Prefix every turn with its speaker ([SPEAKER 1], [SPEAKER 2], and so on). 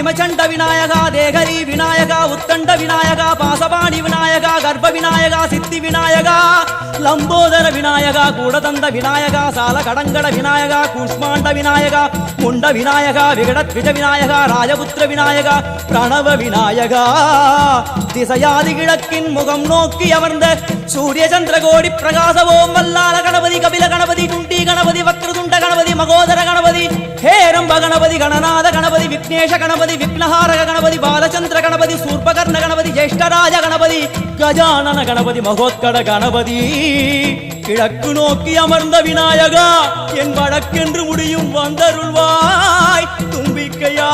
[SPEAKER 1] பீமச்சண்ட விநாயகா தேகரி விநாயகா உத்தண்ட விநாயகா பாசபாணி விநாயகா கர்ப்ப விநாயகா சித்தி விநாயகா லம்போதர விநாயகா கூடதந்த விநாயகா சால கடங்கட விநாயகா கூஷ்மாண்ட விநாயகா முண்ட விநாயகா விகடத்விஜ விநாயகா ராஜபுத்திர விநாயகா பிரணவ விநாயகா திசையாதி கிழக்கின் முகம் நோக்கி அமர்ந்த சூரிய சந்திரகோடி பிரகாச ஓம் வல்லால கணபதி கபில கணபதி குண்டி கணபதி வக்ரதுண்ட கணபதி மகோதர கணபதி ஹேரம்ப கணபதி கணநாத கணபதி விக்னேஷ கணபதி விக்னஹாரக கணபதி பாலச்சந்திர கணபதி சூர்பகர்ண கணபதி ஜேஷ்டராஜ கணபதி கஜானன கணபதி மகோத்கட கணபதி கிழக்கு நோக்கி அமர்ந்த விநாயகா என் வழக்கென்று முடியும் வந்தருள்வாய் தும்பிக்கையாண்டவா.